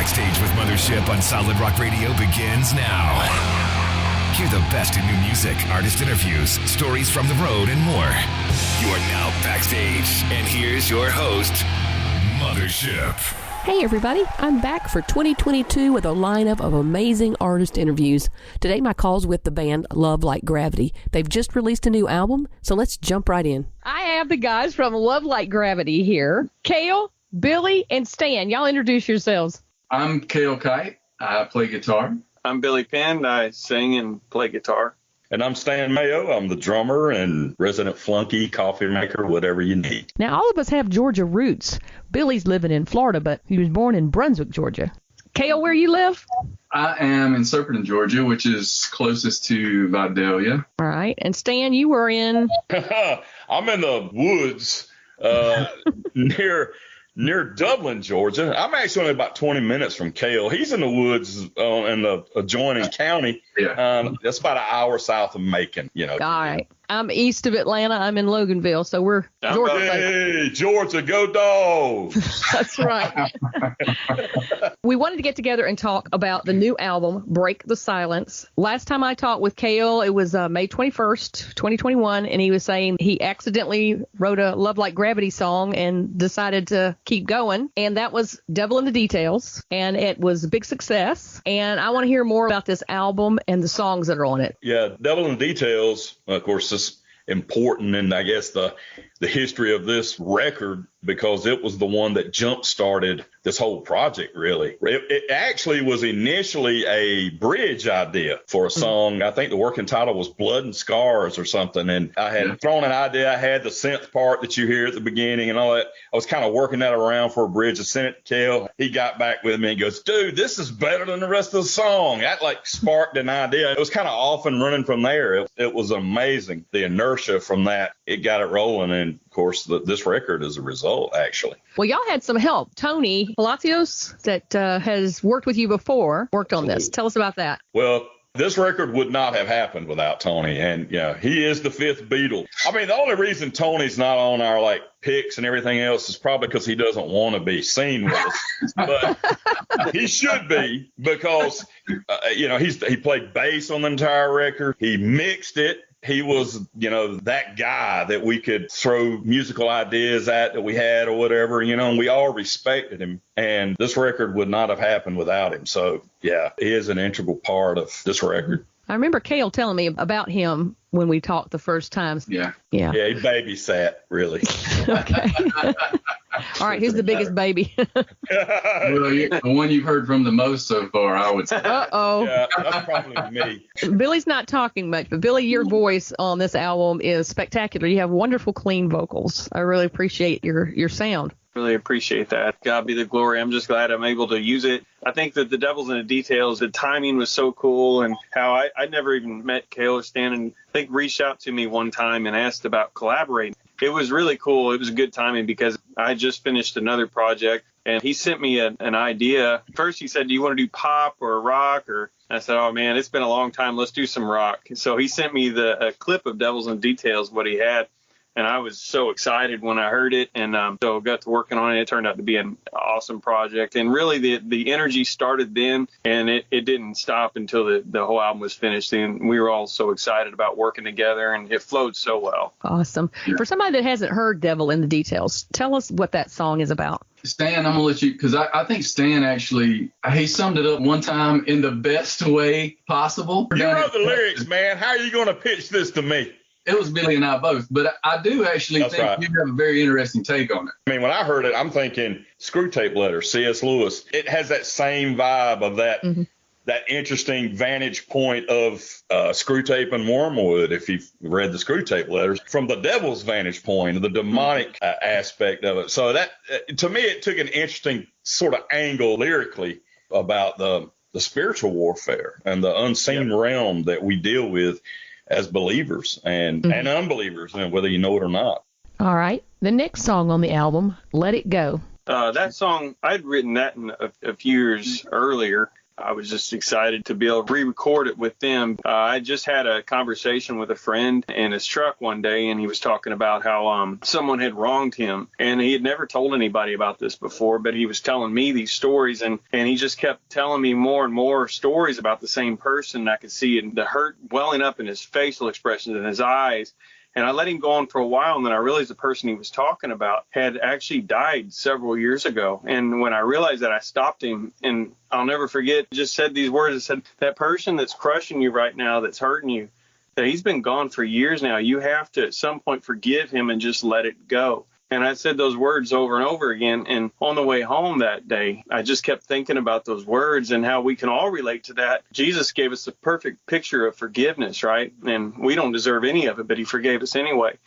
Backstage with Mothership on Solid Rock Radio begins now. Hear the best in new music, artist interviews, stories from the road, and more. You are now backstage, and here's your host, Mothership. Hey everybody, I'm back for 2022 with a lineup of amazing artist interviews. Today my call's with the band Love Like Gravity. They've just released a new album, so let's jump right in. I have the guys from Love Like Gravity here. Cale, Billy, and Stan. Y'all introduce yourselves. I'm Cale Kite. I play guitar. I'm Billy Penn. I sing and play guitar. And I'm Stan Mayo. I'm the drummer and resident flunky, coffee maker, whatever you need. Now, all of us have Georgia roots. Billy's living in Florida, but he was born in Brunswick, Georgia. Cale, where you live? I am in Serpentine, Georgia, which is closest to Vidalia. All right. And Stan, you were in? I'm in the woods near Dublin, Georgia. I'm actually only about 20 minutes from Cale. He's in the woods in the adjoining county. Yeah. That's about an hour south of Macon, you know. All right. I'm east of Atlanta. I'm in Loganville, so we're Georgia. Hey, Georgia, go Dogs! That's right. We wanted to get together and talk about the new album, Break the Silence. Last time I talked with Cale, it was May 21st, 2021, and he was saying he accidentally wrote a Love Like Gravity song and decided to keep going, and that was Devil in the Details, and it was a big success, and I want to hear more about this album and the songs that are on it. Yeah, Devil in the Details, of course, is important in, I guess, the history of this record, because it was the one that jump-started this whole project, really. It actually was initially a bridge idea for a song. I think the working title was Blood and Scars or something, and I had thrown an idea. I had the synth part that you hear at the beginning and all that. I was kind of working that around for a bridge. I sent it to Cale. He got back with me and goes, dude, this is better than the rest of the song. That like sparked an idea. It was kind of off and running from there. It was amazing. The inertia from that, it got it rolling, and of course, this record is a result, actually. Well, y'all had some help. Tony Palacios, that has worked with you before, worked on this. Tell us about that. Well, this record would not have happened without Tony. And, yeah, he is the fifth Beatle. I mean, the only reason Tony's not on our, picks and everything else is probably because he doesn't want to be seen with us. But he should be, because, he played bass on the entire record. He mixed it. He was, that guy that we could throw musical ideas at that we had or whatever, and we all respected him. And this record would not have happened without him. So, yeah, he is an integral part of this record. I remember Cale telling me about him when we talked the first time. Yeah, he babysat, really. Okay. All right, who's the biggest baby? Well, the one you've heard from the most so far, I would say. Uh-oh. Yeah, that's probably me. Billy's not talking much, but Billy, your voice on this album is spectacular. You have wonderful, clean vocals. I really appreciate your sound. Really appreciate that. God be the glory. I'm just glad I'm able to use it. I think that the Devil's in the Details, the timing was so cool, and how I never even met Cale or Stan, and I think reached out to me one time and asked about collaborating. It was really cool. It was good timing because I just finished another project, and he sent me an idea. First, he said, do you want to do pop or rock? Or I said, oh, man, it's been a long time. Let's do some rock. So he sent me a clip of Devil's in Details, what he had. And I was so excited when I heard it, and so got to working on it. It turned out to be an awesome project. And really, the energy started then, and it didn't stop until the whole album was finished. And we were all so excited about working together, and it flowed so well. Awesome. For somebody that hasn't heard Devil in the Details, tell us what that song is about. Stan, I'm going to let you, because I think Stan actually, he summed it up one time in the best way possible. You wrote the lyrics, man. How are you going to pitch this to me? It was Billy and I both, but I do actually think you have a very interesting take on it. I mean, when I heard it, I'm thinking Screw Tape Letter, C.S. Lewis. It has that same vibe of that that interesting vantage point of Screw Tape and Wormwood, if you've read the Screw Tape Letters, from the devil's vantage point, the demonic aspect of it. So that, to me, it took an interesting sort of angle lyrically about the spiritual warfare and the unseen realm that we deal with as believers and unbelievers, whether you know it or not. All right. The next song on the album, Let It Go. That song, I'd written that a few years earlier, I was just excited to be able to re-record it with them. I just had a conversation with a friend in his truck one day, and he was talking about how someone had wronged him, and he had never told anybody about this before, but he was telling me these stories, and he just kept telling me more and more stories about the same person. I could see it, the hurt welling up in his facial expressions and his eyes. And I let him go on for a while, and then I realized the person he was talking about had actually died several years ago. And when I realized that, I stopped him, and I'll never forget, just said these words. I said, that person that's crushing you right now, that's hurting you, that he's been gone for years now. You have to at some point forgive him and just let it go. And I said those words over and over again. And on the way home that day, I just kept thinking about those words and how we can all relate to that. Jesus gave us a perfect picture of forgiveness, right? And we don't deserve any of it, but he forgave us anyway.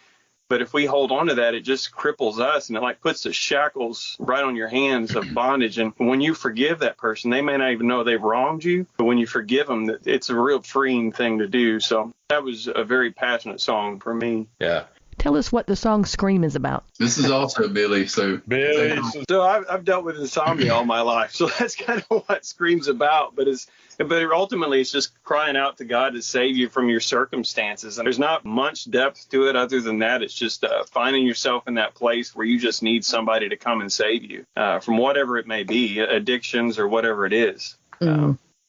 But if we hold on to that, it just cripples us, and it like puts the shackles right on your hands of bondage. And when you forgive that person, they may not even know they've wronged you, but when you forgive them, it's a real freeing thing to do. So that was a very passionate song for me. Yeah. Tell us what the song Scream is about. This is also Billy. So I've dealt with insomnia all my life, so that's kind of what Scream's about. But ultimately, it's just crying out to God to save you from your circumstances. And there's not much depth to it other than that. It's just finding yourself in that place where you just need somebody to come and save you from whatever it may be, addictions or whatever it is.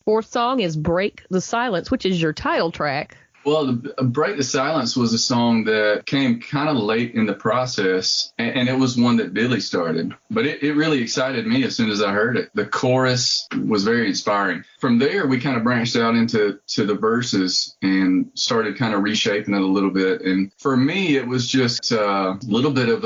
Fourth song is Break the Silence, which is your title track. Well, Break the Silence was a song that came kind of late in the process, and it was one that Billy started. But it really excited me as soon as I heard it. The chorus was very inspiring. From there, we kind of branched out into the verses and started kind of reshaping it a little bit. And for me, it was just a little bit of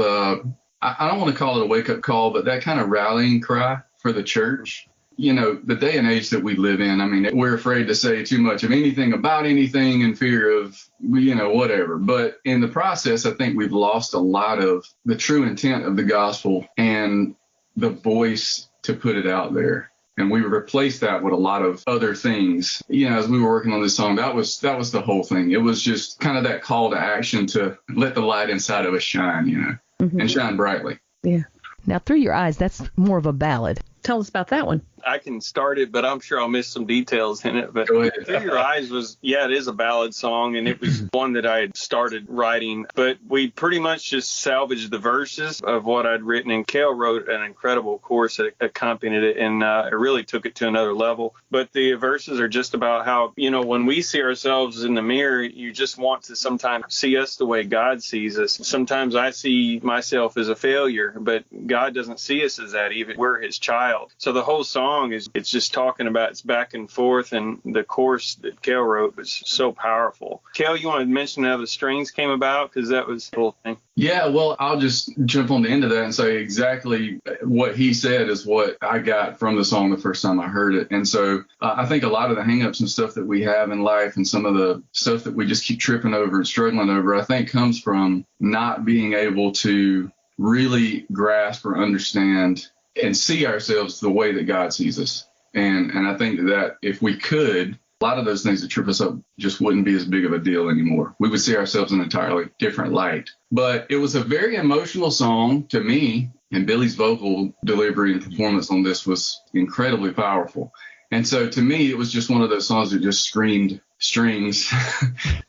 I don't want to call it a wake-up call, but that kind of rallying cry for the church. You know, the day and age that we live in, I mean, we're afraid to say too much of anything about anything in fear of, whatever. But in the process, I think we've lost a lot of the true intent of the gospel and the voice to put it out there. And we replaced that with a lot of other things. As we were working on this song, that was the whole thing. It was just kind of that call to action to let the light inside of us shine, and shine brightly. Yeah. Now, Through Your Eyes, that's more of a ballad. Tell us about that one. I can start it, but I'm sure I'll miss some details in it. But Through Your Eyes it is a ballad song, and it was one that I had started writing. But we pretty much just salvaged the verses of what I'd written, and Cale wrote an incredible chorus that accompanied it, and it really took it to another level. But the verses are just about how, when we see ourselves in the mirror, you just want to sometimes see us the way God sees us. Sometimes I see myself as a failure, but God doesn't see us as that, even we're his child. So the whole song it's just talking about it's back and forth, and the chorus that Cale wrote was so powerful. Cale, you want to mention how the strings came about, because that was the whole thing. Yeah, well, I'll just jump on the end of that and say exactly what he said is what I got from the song the first time I heard it. And so I think a lot of the hangups and stuff that we have in life and some of the stuff that we just keep tripping over and struggling over, I think comes from not being able to really grasp or understand and see ourselves the way that God sees us. And I think that if we could, a lot of those things that trip us up just wouldn't be as big of a deal anymore. We would see ourselves in an entirely different light. But it was a very emotional song to me, and Billy's vocal delivery and performance on this was incredibly powerful. And so to me, it was just one of those songs that just screamed strings.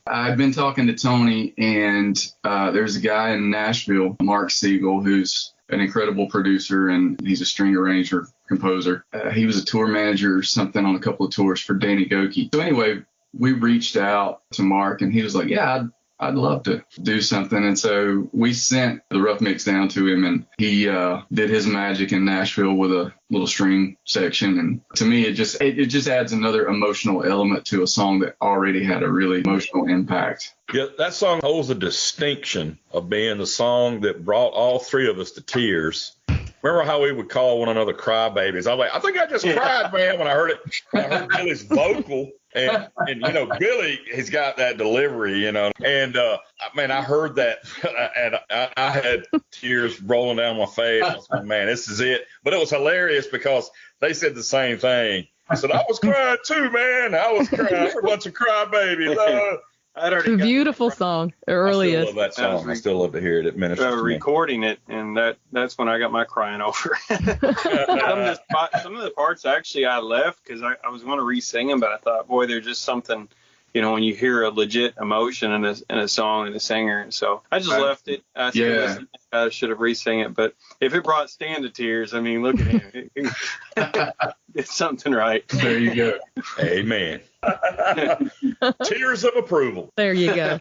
I've been talking to Tony, and there's a guy in Nashville, Mark Siegel, who's an incredible producer, and he's a string arranger, composer. He was a tour manager or something on a couple of tours for Danny Goki. So anyway, we reached out to Mark, and he was like, yeah, I'd love to do something. And so we sent the rough mix down to him, and he did his magic in Nashville with a little string section. And to me, it just adds another emotional element to a song that already had a really emotional impact. Yeah, that song holds a distinction of being the song that brought all three of us to tears. Remember how we would call one another crybabies? I'm like, I think I just cried, man, when I heard it. I heard Billy's vocal. And Billy has got that delivery, and I heard that, and I had tears rolling down my face. I was like, man, this is it. But it was hilarious because they said the same thing. I said, I was crying too, man. I was crying. I heard a bunch of crybabies. It's a beautiful song. It really is. I still love that song. I still love to hear it. It ministers to me. Recording it, and that's when I got my crying over. Some of the parts actually I left because I was going to re-sing them, but I thought, boy, they're just something, when you hear a legit emotion in a song and a singer. And so I just left it. I should have re-sang it, but if it brought Stan to tears, I mean, look at him. It's something right. There you go. Amen. Tears of approval. There you go.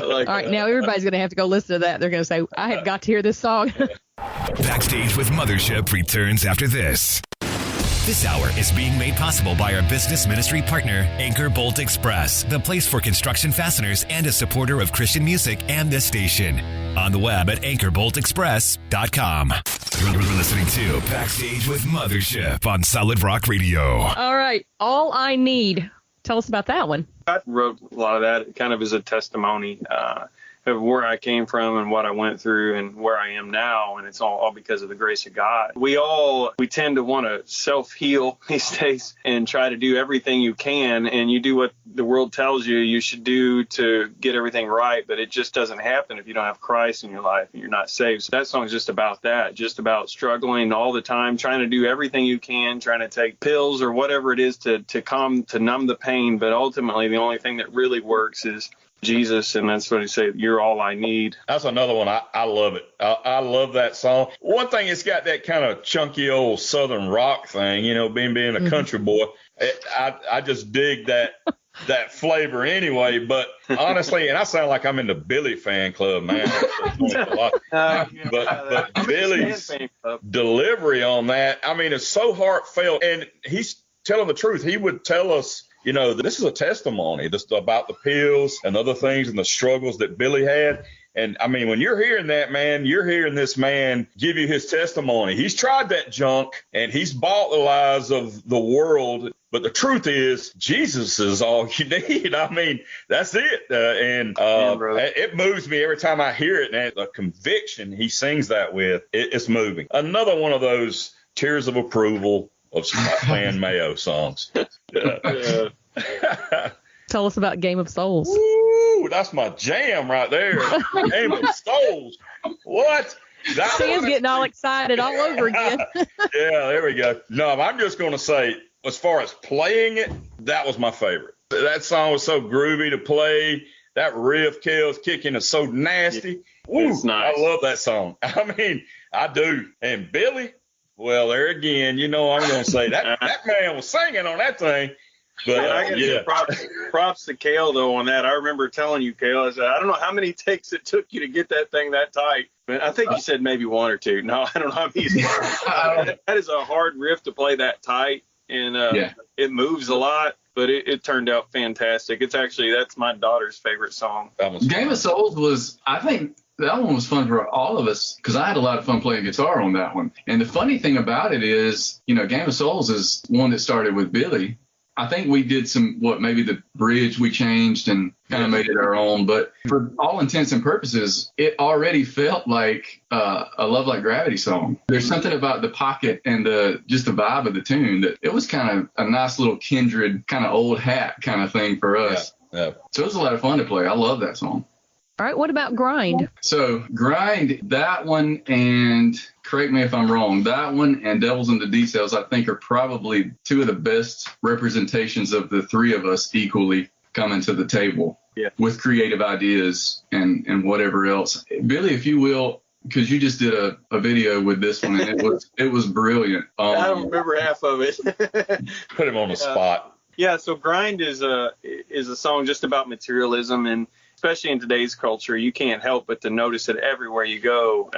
All right, now everybody's going to have to go listen to that. They're going to say, I have got to hear this song. Backstage with Mothership returns after this. This hour is being made possible by our business ministry partner, Anchor Bolt Express, the place for construction fasteners and a supporter of Christian music and this station. On the web at anchorboltexpress.com. You're listening to Backstage with Mothership on Solid Rock Radio. All right, All I Need. Tell us about that one. I wrote a lot of that kind of as a testimony of where I came from and what I went through and where I am now. And it's all because of the grace of God. We tend to want to self-heal these days and try to do everything you can. And you do what the world tells you should do to get everything right. But it just doesn't happen if you don't have Christ in your life and you're not saved. So that song is just about that, just about struggling all the time, trying to do everything you can, trying to take pills or whatever it is to numb the pain. But ultimately, the only thing that really works is Jesus, and that's what he said, you're all I need. That's another one. I love it. I love that song. One thing, it's got that kind of chunky old southern rock thing, being a country boy. I just dig that flavor anyway. But honestly, and I sound like I'm in the Billy fan club, man. But Billy's delivery on that, I mean, it's so heartfelt, and he's telling the truth. He would tell us, this is a testimony just about the pills and other things and the struggles that Billy had. And I mean, when you're hearing that, man, you're hearing this man give you his testimony. He's tried that junk and he's bought the lies of the world. But the truth is, Jesus is all you need. I mean, that's it. It moves me every time I hear it. And the conviction he sings that with, it's moving. Another one of those tears of approval of Clan Mayo songs. Tell us about Game of Souls. Ooh, that's my jam right there. Game of Souls. What? Stan's getting all excited all over again. Yeah, there we go. No, I'm just going to say, as far as playing it, that was my favorite. That song was so groovy to play. That riff Kel's kicking is so nasty. Ooh, it's nice. I love that song. I mean, I do. And Billy, well, there again, I'm going to say that man was singing on that thing. But I got to give props to Kale, though, on that. I remember telling you, Kale, I said, I don't know how many takes it took you to get that thing that tight. But I think you said maybe one or two. No, I don't know how many. That is a hard riff to play that tight, and it moves a lot. But it turned out fantastic. That's my daughter's favorite song. Game of Souls was, I think, that one was fun for all of us because I had a lot of fun playing guitar on that one. And the funny thing about it is, Game of Souls is one that started with Billy. I think we did maybe the bridge we changed and kind of made it our own. But for all intents and purposes, it already felt like a Love Like Gravity song. There's something about the pocket and just the vibe of the tune that it was kind of a nice little kindred kind of old hat kind of thing for us. Yeah. So it was a lot of fun to play. I love that song. All right, what about Grind? So Grind, that one, and correct me if I'm wrong, that one and Devils in the Details, I think, are probably two of the best representations of the three of us equally coming to the table with creative ideas and whatever else. Billy, if you will, because you just did a video with this one, and it was brilliant. I don't remember half of it. Put him on the spot. Yeah, so Grind is a song just about materialism, and especially in today's culture, you can't help but to notice it everywhere you go.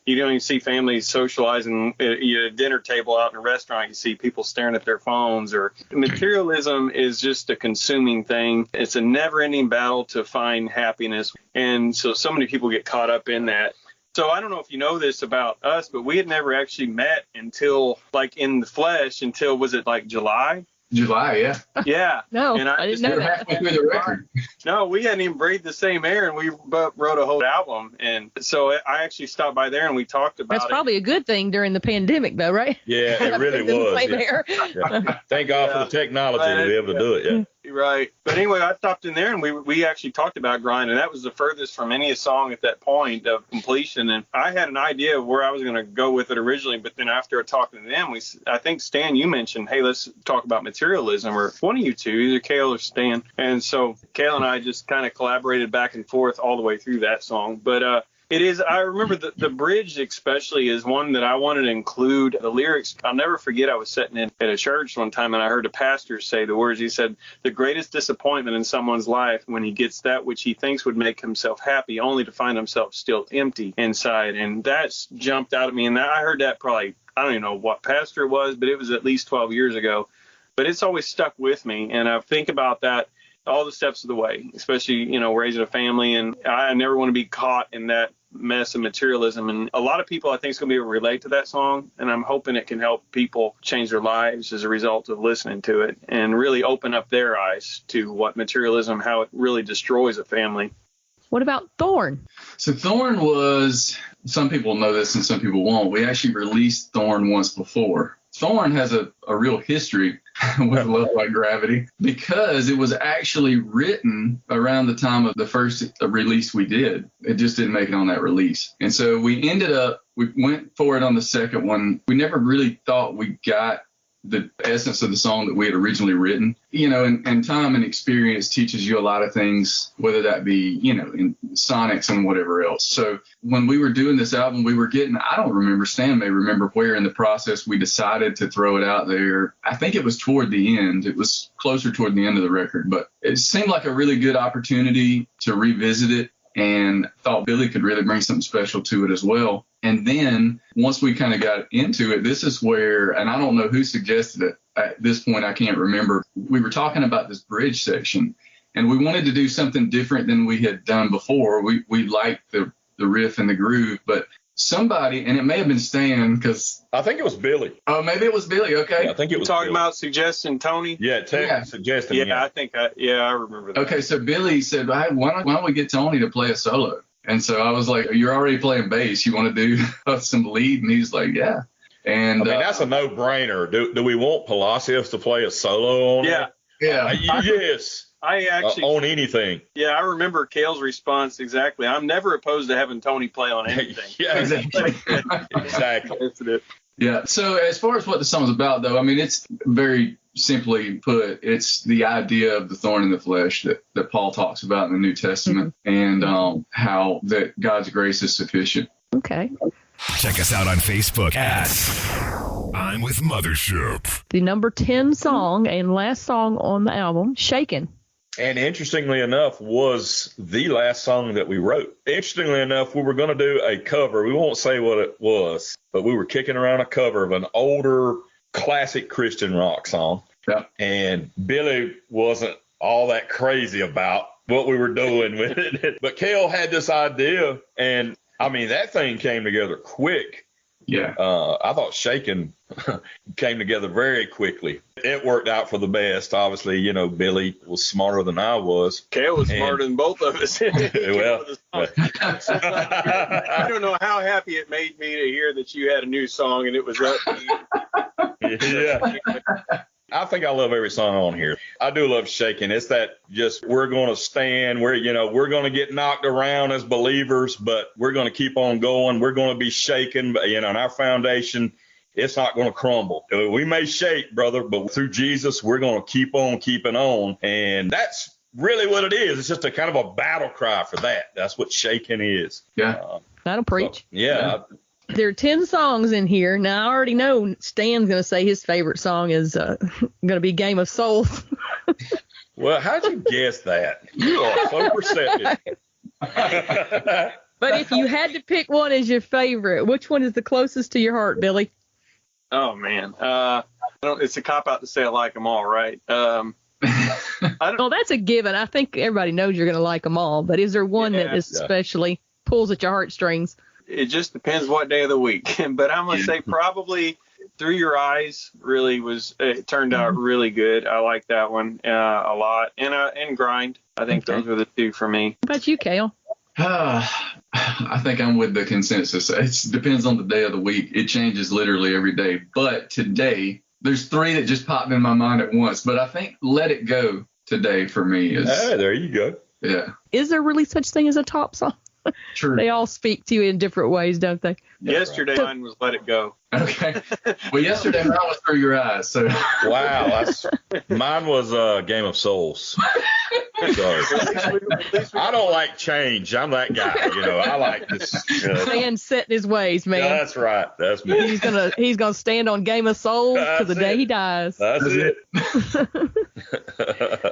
You see families socializing at a dinner table out in a restaurant. You see people staring at their phones. Or materialism is just a consuming thing. It's a never-ending battle to find happiness. And so many people get caught up in that. So I don't know if you know this about us, but we had never actually met until, like, in the flesh until, was it like July? July, yeah. Yeah. No, and I didn't know that. Halfway through the record. No, we hadn't even breathed the same air, and we wrote a whole album. And so I actually stopped by there, and we talked about it. That's probably a good thing during the pandemic, though, right? Yeah, it really was. Yeah. Thank God for the technology to be able to do it, Right. But anyway, I stopped in there and we actually talked about Grind, and that was the furthest from any song at that point of completion. And I had an idea of where I was going to go with it originally, but then after talking to them, I think, Stan, you mentioned, hey, let's talk about materialism, or one of you two, either Cale or Stan. And so Cale and I just kind of collaborated back and forth all the way through that song. But it is, I remember the bridge especially is one that I wanted to include. The lyrics, I'll never forget, I was sitting in at a church one time and I heard a pastor say the words. He said, the greatest disappointment in someone's life when he gets that which he thinks would make himself happy, only to find himself still empty inside. And that's jumped out at me. And I heard that probably, I don't even know what pastor it was, but it was at least 12 years ago. But it's always stuck with me. And I think about that all the steps of the way, especially, raising a family. And I never want to be caught in that mess of materialism. And a lot of people, I think, is going to be able to relate to that song. And I'm hoping it can help people change their lives as a result of listening to it and really open up their eyes to what materialism, how it really destroys a family. What about Thorn? So Thorn was, some people know this and some people won't. We actually released Thorn once before. Thorn has a real history with Love Like Gravity because it was actually written around the time of the first release we did. It just didn't make it on that release. And so we went for it on the second one. We never really thought we got the essence of the song that we had originally written. And time and experience teaches you a lot of things, whether that be, in sonics and whatever else. So when we were doing this album, we were getting, I don't remember, Stan may remember where in the process we decided to throw it out there. I think it was toward the end. It was closer toward the end of the record, but it seemed like a really good opportunity to revisit it, and thought Billy could really bring something special to it as well. And then once we kind of got into it, this is where, and I don't know who suggested it at this point, I can't remember. We were talking about this bridge section, and we wanted to do something different than we had done before. We liked the riff and the groove, but somebody, and it may have been Stan, because I think it was Billy. Oh, maybe it was Billy. Okay. Yeah, I think it was talking Billy. About suggesting Tony. Yeah, suggesting. Yeah, I think I remember that. Okay, so Billy said, hey, why don't we get Tony to play a solo? And so I was like, you're already playing bass. You want to do some lead? And he's like, yeah. And that's a no-brainer. Do we want Palacios to play a solo on it? Yeah. Yes. I actually on anything. Yeah, I remember Cale's response exactly. I'm never opposed to having Tony play on anything. Yeah, exactly. Yeah. So as far as what the song's about, though, I mean, it's very simply put, it's the idea of the thorn in the flesh that Paul talks about in the New Testament, and how that God's grace is sufficient. Okay. Check us out on Facebook at I'm with Mothership. The number 10 song and last song on the album, Shaken. And interestingly enough, was the last song that we wrote. Interestingly enough, we were going to do a cover. We won't say what it was, but we were kicking around a cover of an older classic Christian rock song. Yeah. And Billy wasn't all that crazy about what we were doing with it. But Cale had this idea, and I mean, that thing came together quick. Yeah. I thought Shaken came together very quickly. It worked out for the best. Obviously, Billy was smarter than I was. Cale was smarter than both of us. Well, I don't know how happy it made me to hear that you had a new song and it was up. Yeah. I think I love every song on here. I do love Shaking. It's that just we're going to stand. We're going to get knocked around as believers, but we're going to keep on going. We're going to be shaken, and our foundation, it's not going to crumble. We may shake, brother, but through Jesus, we're going to keep on keeping on. And that's really what it is. It's just a kind of a battle cry for that. That's what shaking is. Yeah. That'll preach. So, yeah. There are 10 songs in here. Now, I already know Stan's going to say his favorite song is going to be Game of Souls. Well, how'd you guess that? You are so perceptive. But if you had to pick one as your favorite, which one is the closest to your heart, Billy? Oh, man. It's a cop-out to say I like them all, right? Well, that's a given. I think everybody knows you're going to like them all. But is there one that especially pulls at your heartstrings? It just depends what day of the week. But I'm going to say probably Through Your Eyes really it turned out really good. I like that one a lot. And Grind. I think those were the two for me. What about you, Cale? I think I'm with the consensus. It depends on the day of the week. It changes literally every day. But today, there's three that just popped in my mind at once. But I think Let It Go today for me is. Hey, there you go. Yeah. Is there really such thing as a top song? True. They all speak to you in different ways, don't they? Yesterday, mine was Let It Go. Okay. Well, yesterday mine was Through Your Eyes. So. Wow. Mine was Game of Souls. So, I don't like change. I'm that guy. I like this. Stan's set in his ways, man. Yeah, that's right. That's me. He's gonna stand on Game of Souls to the day he dies. That's it.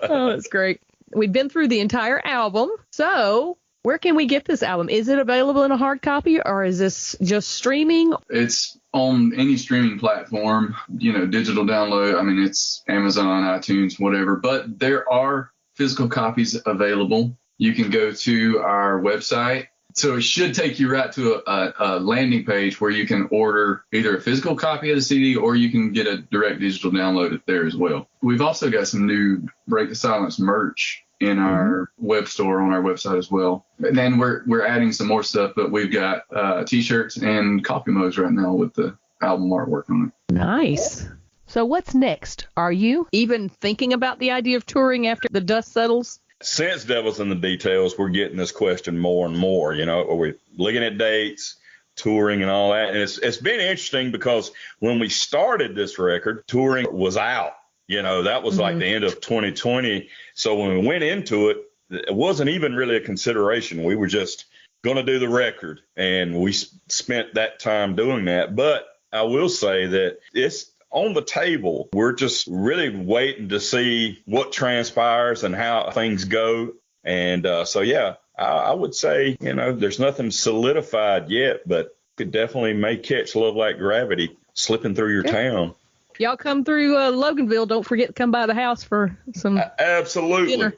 Oh, that's great. We've been through the entire album. So where can we get this album? Is it available in a hard copy, or is this just streaming? It's on any streaming platform, digital download. I mean, it's Amazon, iTunes, whatever. But there are physical copies available. You can go to our website. So it should take you right to a landing page where you can order either a physical copy of the CD or you can get a direct digital download there as well. We've also got some new Break the Silence merch in our web store on our website as well. And then we're adding some more stuff, but we've got T-shirts and coffee mugs right now with the album artwork on it. Nice. So what's next? Are you even thinking about the idea of touring after the dust settles? Since Devil's in the Details, we're getting this question more and more. Are we looking at dates, touring and all that? And it's been interesting because when we started this record, touring was out. That was like the end of 2020. So when we went into it, it wasn't even really a consideration. We were just going to do the record, and we spent that time doing that. But I will say that it's on the table. We're just really waiting to see what transpires and how things go. And I would say, there's nothing solidified yet, but it definitely may catch Love Like Gravity slipping through your town. Y'all come through Loganville. Don't forget to come by the house for some absolutely dinner.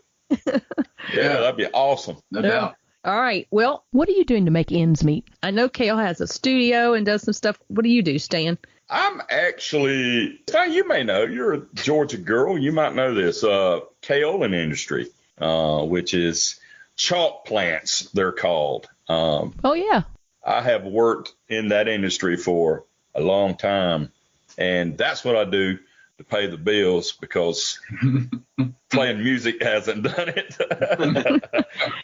Yeah, that'd be awesome. No doubt. All right. Well, what are you doing to make ends meet? I know Cale has a studio and does some stuff. What do you do, Stan? I'm actually, you may know, you're a Georgia girl. You might know this, kaolin industry, which is chalk plants, they're called. Oh, yeah. I have worked in that industry for a long time, and that's what I do to pay the bills because playing music hasn't done it.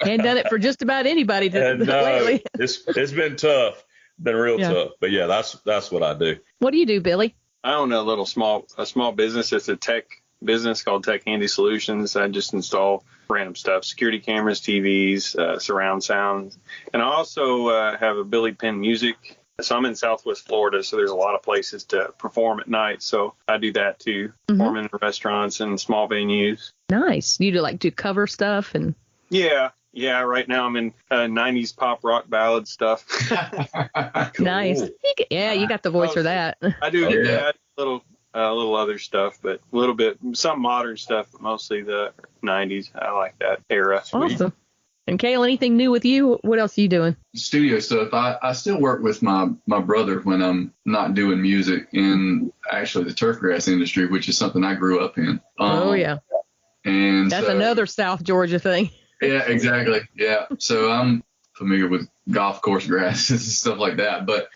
Ain't done it for just about anybody lately. It's been tough. Been real tough, but yeah, that's what I do. What do you do, Billy? I own a small business. It's a tech business called Tech Handy Solutions. I just install random stuff, security cameras, TVs, surround sound, and I also have a Billy Penn Music. So I'm in Southwest Florida, so there's a lot of places to perform at night. So I do that too, perform in restaurants and small venues. Nice. You do cover stuff and. Yeah, right now I'm in 90s pop rock ballad stuff. Cool. Nice. You got the voice for that. I do a little other stuff, but a little bit, some modern stuff, but mostly the 90s. I like that era. Awesome. And Cale, anything new with you? What else are you doing? Studio stuff. I still work with my brother when I'm not doing music in actually the turfgrass industry, which is something I grew up in. And that's another South Georgia thing. Yeah, exactly. Yeah. So I'm familiar with golf course grasses and stuff like that. But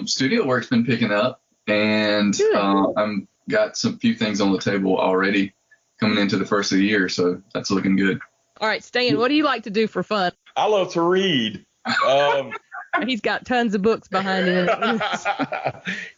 studio work's been picking up, and I'm got some few things on the table already coming into the first of the year. So that's looking good. All right, Stan, what do you like to do for fun? I love to read. He's got tons of books behind him.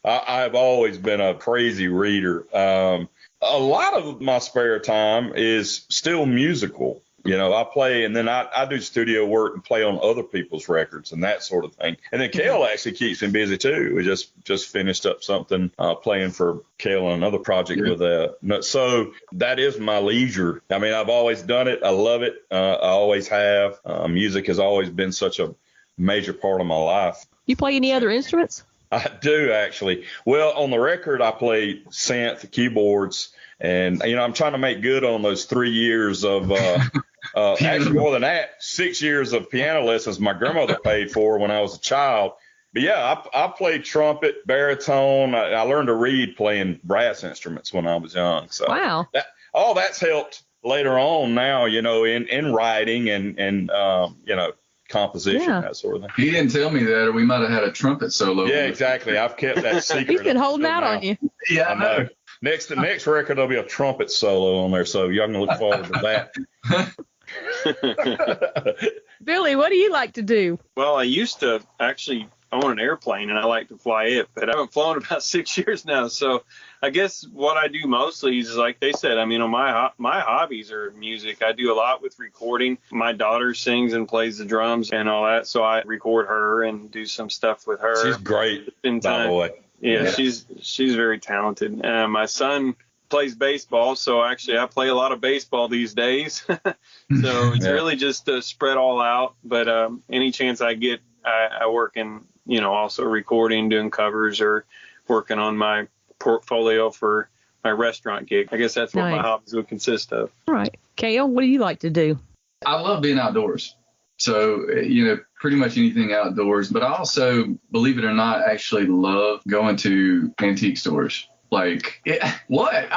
I've always been a crazy reader. A lot of my spare time is still musical. I play, and then I do studio work and play on other people's records and that sort of thing. And then Cale actually keeps me busy too. We just finished up something playing for Cale on another project with that. So that is my leisure. I mean, I've always done it. I love it. I always have. Music has always been such a major part of my life. You play any other instruments? I do, actually. Well, on the record, I play synth, keyboards, and, I'm trying to make good on those 3 years of actually more than that, 6 years of piano lessons my grandmother paid for when I was a child. But yeah, I played trumpet, baritone. I learned to read playing brass instruments when I was young. So wow, that's helped later on now, in writing and composition, that sort of thing. He didn't tell me that, or we might have had a trumpet solo. Yeah, exactly. I've kept that secret. He's been holding out on you. Yeah, I know. next record there'll be a trumpet solo on there, so y'all can look forward to that. Billy, what do you like to do? Well, I used to actually own an airplane, and I like to fly it, but I haven't flown about 6 years now. So I guess what I do mostly is, like they said, I mean, my hobbies are music. I do a lot with recording. My daughter sings and plays the drums and all that, so I record her and do some stuff with her. She's great, by the way. Yeah, she's very talented. My son plays baseball, so actually I play a lot of baseball these days. So it's really just spread all out. But any chance I get, I work in, also recording, doing covers, or working on my portfolio for my restaurant gig. I guess that's what my hobbies would consist of. All right. Kale, what do you like to do? I love being outdoors. So, pretty much anything outdoors. But I also, believe it or not, actually love going to antique stores. Like, what?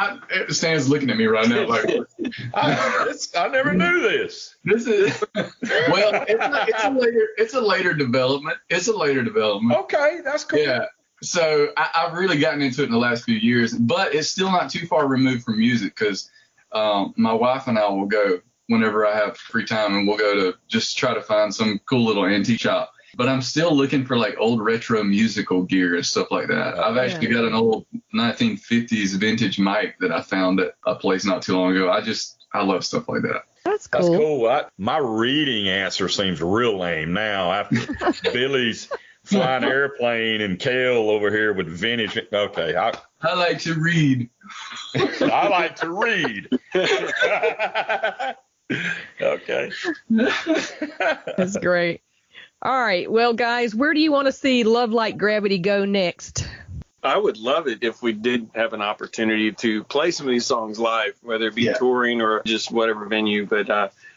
Stan's looking at me right now like, I never knew this. This is, well, it's a later development. It's a later development. Okay, that's cool. Yeah. So I've really gotten into it in the last few years, but it's still not too far removed from music, because my wife and I will go whenever I have free time, and we'll go to just try to find some cool little antique shop. But I'm still looking for like old retro musical gear and stuff like that. I've actually got an old 1950s vintage mic that I found at a place not too long ago. I love stuff like that. That's cool. That's cool. My reading answer seems real lame now after Billy's flying airplane and Kale over here with vintage. Okay. I like to read. I like to read. Okay. That's great. All right. Well, guys, where do you want to see Love Like Gravity go next? I would love it if we did have an opportunity to play some of these songs live, whether it be touring or just whatever venue. But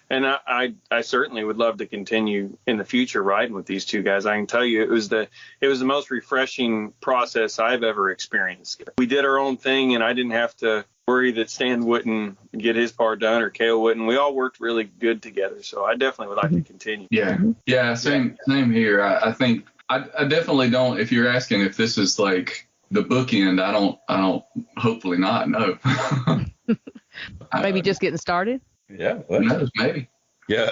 and I certainly would love to continue in the future riding with these two guys. I can tell you it was the most refreshing process I've ever experienced. We did our own thing, and I didn't have to worry that Stan wouldn't get his part done or Kale wouldn't. We all worked really good together, so I definitely would like to continue. Yeah, same here. I think I definitely don't. If you're asking if this is like the bookend, I don't. Hopefully not. No. Maybe just getting started. Yeah, who knows? Maybe. Yeah,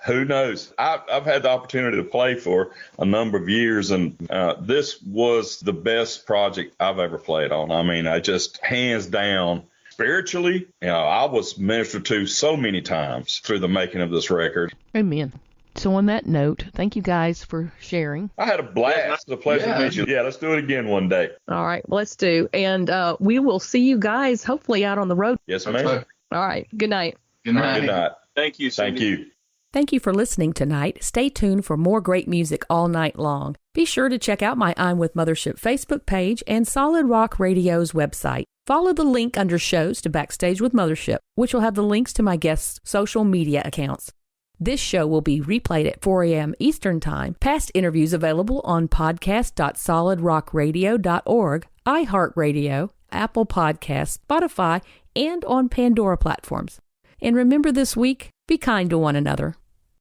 who knows? I've had the opportunity to play for a number of years, and this was the best project I've ever played on. I mean, I just hands down. Spiritually, I was ministered to so many times through the making of this record. Amen. So on that note, thank you guys for sharing. I had a blast. It's a pleasure to meet you. Yeah, let's do it again one day. All right, let's do. And we will see you guys hopefully out on the road. Yes, ma'am. All right. Good night. Good night. Good night. Thank you, Cindy. Thank you. Thank you for listening tonight. Stay tuned for more great music all night long. Be sure to check out my I'm With Mothership Facebook page and Solid Rock Radio's website. Follow the link under shows to Backstage with Mothership, which will have the links to my guests' social media accounts. This show will be replayed at 4 a.m. Eastern Time. Past interviews available on podcast.solidrockradio.org, iHeartRadio, Apple Podcasts, Spotify, and on Pandora platforms. And remember this week, be kind to one another.